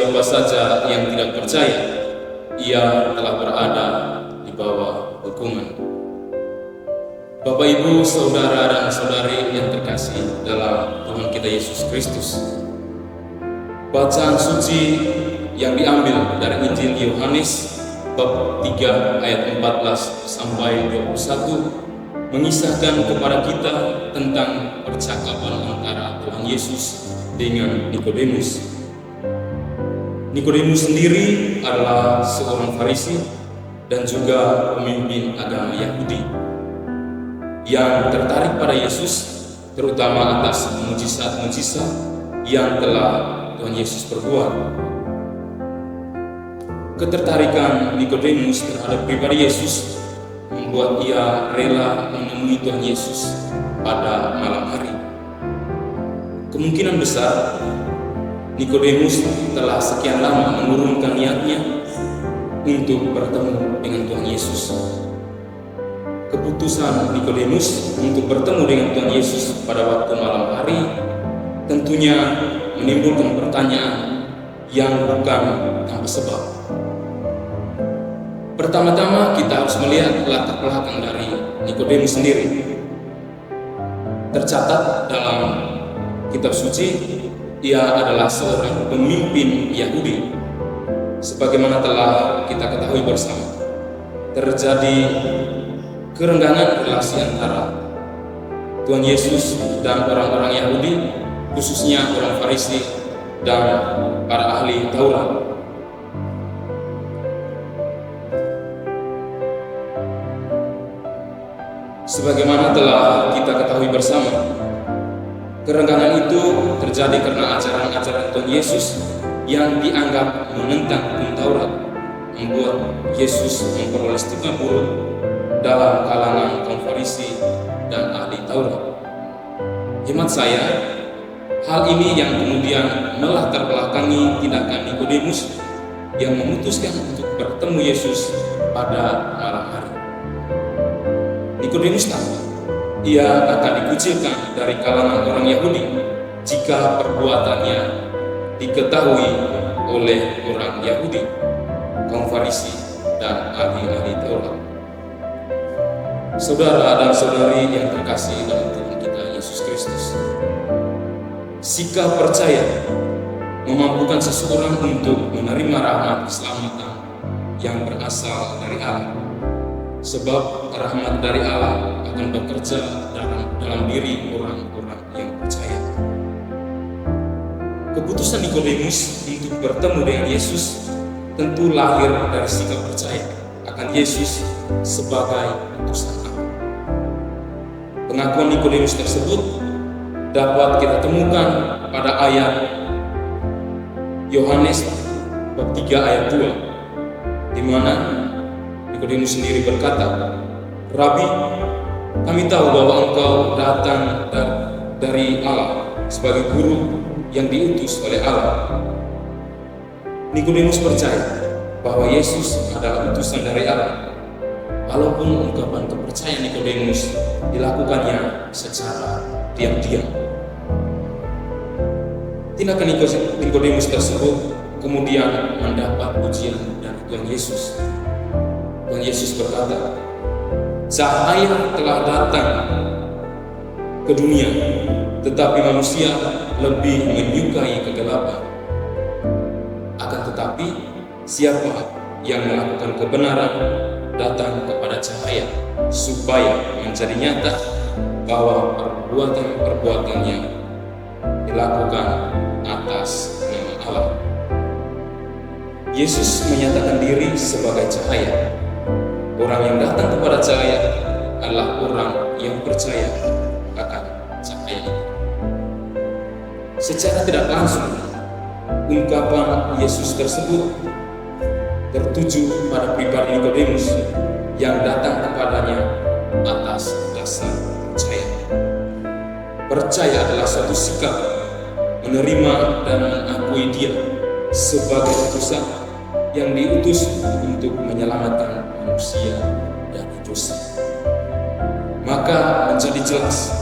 siapa saja yang tidak percaya, ia telah berada di bawah hukuman. Bapak, Ibu, saudara dan saudari yang terkasih dalam Tuhan kita Yesus Kristus, bacaan suci yang diambil dari Injil Yohanes bab 3 ayat 14 sampai 21 mengisahkan kepada kita tentang percakapan antara Tuhan Yesus dengan Nikodemus. Nikodemus sendiri adalah seorang Farisi dan juga pemimpin agama Yahudi yang tertarik pada Yesus, terutama atas mujizat-mujizat yang telah Tuhan Yesus perbuat. Ketertarikan Nikodemus terhadap pribadi Yesus membuat ia rela menemui Tuhan Yesus pada malam hari. Kemungkinan besar Nikodemus telah sekian lama mengurungkan niatnya untuk bertemu dengan Tuhan Yesus. Keputusan Nikodemus untuk bertemu dengan Tuhan Yesus pada waktu malam hari tentunya menimbulkan pertanyaan yang bukan tanpa sebab. Pertama-tama kita harus melihat latar belakang dari Nikodemus sendiri. Tercatat dalam kitab suci, ia adalah seorang pemimpin Yahudi. Sebagaimana telah kita ketahui bersama, terjadi kerenggangan relasi antara Tuhan Yesus dan orang-orang Yahudi, khususnya orang Farisi dan para ahli Taurat. Sebagaimana telah kita ketahui bersama, kerenggangan itu terjadi karena ajaran-ajaran Tuhan Yesus yang dianggap menentang hukum Taurat, membuat Yesus memperoleh stigma buruk dalam kalangan kaum Farisi dan ahli Taurat. Hemat saya, hal ini yang kemudian melatar belakangi tindakan Nikodemus yang memutuskan untuk bertemu Yesus pada malam hari. Nikodemus tahu ia akan dikucilkan dari kalangan orang Yahudi jika perbuatannya diketahui oleh orang Yahudi, kaum Farisi dan ahli-ahli Taurat. Saudara dan saudari yang terkasih dalam Tuhan kita Yesus Kristus, sikap percaya memampukan seseorang untuk menerima rahmat keselamatan yang berasal dari Allah. Sebab rahmat dari Allah akan bekerja dalam diri orang-orang yang percaya. Keputusan Nikodemus untuk bertemu dengan Yesus tentu lahir dari sikap percaya akan Yesus sebagai utusan Allah. Pengakuan Nikodemus tersebut dapat kita temukan pada ayat Yohanes bab 3 ayat 2, di mana Nikodemus sendiri berkata, "Rabi, kami tahu bahwa engkau datang dari Allah sebagai guru yang diutus oleh Allah." Nikodemus percaya bahwa Yesus adalah utusan dari Allah, walaupun ungkapan kepercayaan Nikodemus dilakukannya secara diam-diam. Tindakan Nikodemus tersebut kemudian mendapat pujian dari Tuhan Yesus. Tuhan Yesus berkata, "Cahaya telah datang ke dunia, tetapi manusia lebih menyukai kegelapan. Akan tetapi, siapa yang melakukan kebenaran datang kepada cahaya, supaya menjadi nyata bahwa perbuatan-perbuatannya dilakukan atas nama Allah." Yesus menyatakan diri sebagai cahaya. Orang yang datang kepada cahaya adalah orang yang percaya akan cahaya itu. Secara tidak langsung, ungkapan Yesus tersebut tertuju pada pribadi Nikodemus yang datang kepadanya atas dasar percaya. Percaya adalah suatu sikap menerima dan mengakui Dia sebagai utusan yang diutus untuk menyelamatkan manusia dari dosa. Maka menjadi jelas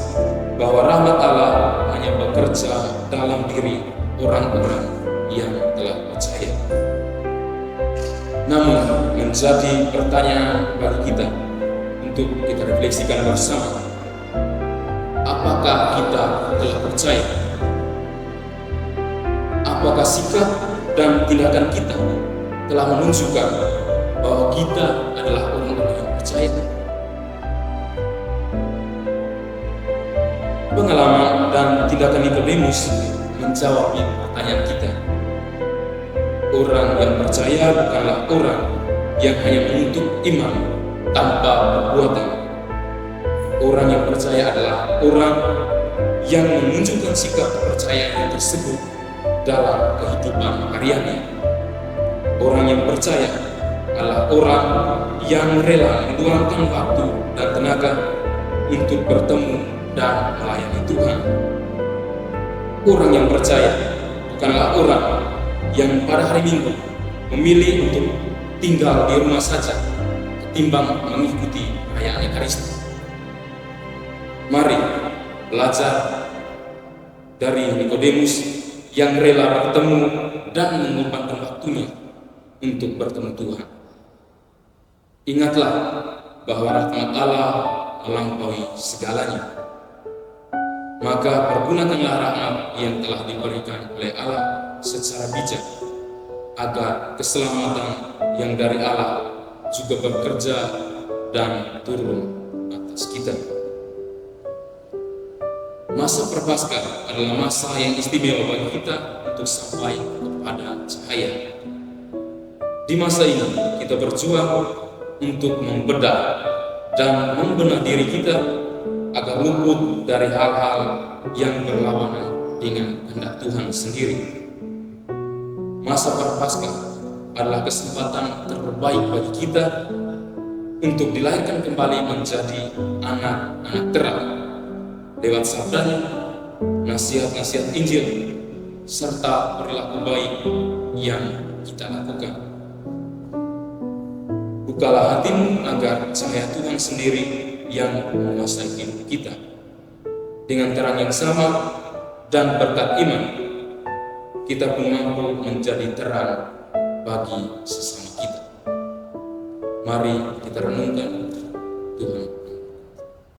bahwa rahmat Allah hanya bekerja dalam diri orang-orang yang telah percaya. Namun menjadi pertanyaan bagi kita untuk kita refleksikan bersama, apakah kita telah percaya? Apakah sikap dan tindakan kita telah menunjukkan bahwa kita adalah orang-orang yang percaya? Pengalaman dan tindakan Nikodemus menjawab pertanyaan kita. Orang yang percaya bukanlah orang yang hanya menuntut iman tanpa perbuatan. Orang yang percaya adalah orang yang menunjukkan sikap kepercayaan tersebut dalam kehidupan hariannya. Orang yang percaya adalah orang yang rela meluangkan waktu dan tenaga untuk bertemu dan melayani Tuhan. Orang yang percaya bukanlah orang yang pada hari Minggu memilih untuk tinggal di rumah saja ketimbang mengikuti perayaan Ekaristi. Mari belajar dari Nikodemus yang rela bertemu dan mengorbankan waktunya untuk bertemu Tuhan. Ingatlah bahwa rahmat Allah melampaui segalanya. Maka pergunakanlah rahmat yang telah diberikan oleh Allah secara bijak, agar keselamatan yang dari Allah juga bekerja dan turun atas kita. Masa Prapaskah adalah masa yang istimewa bagi kita untuk sampai kepada cahaya. Di masa ini kita berjuang untuk membedah dan membenah diri kita agar luput dari hal-hal yang berlawanan dengan kehendak Tuhan sendiri. Masa Prapaskah adalah kesempatan terbaik bagi kita untuk dilahirkan kembali menjadi anak-anak terang lewat sabdanya, nasihat-nasihat Injil, serta perilaku baik yang kita lakukan. Bukalah hatimu agar cahaya Tuhan sendiri yang menguasai hidup kita. Dengan terang yang sama dan berkat iman, kita pun mampu menjadi terang bagi sesama kita. Mari kita renungkan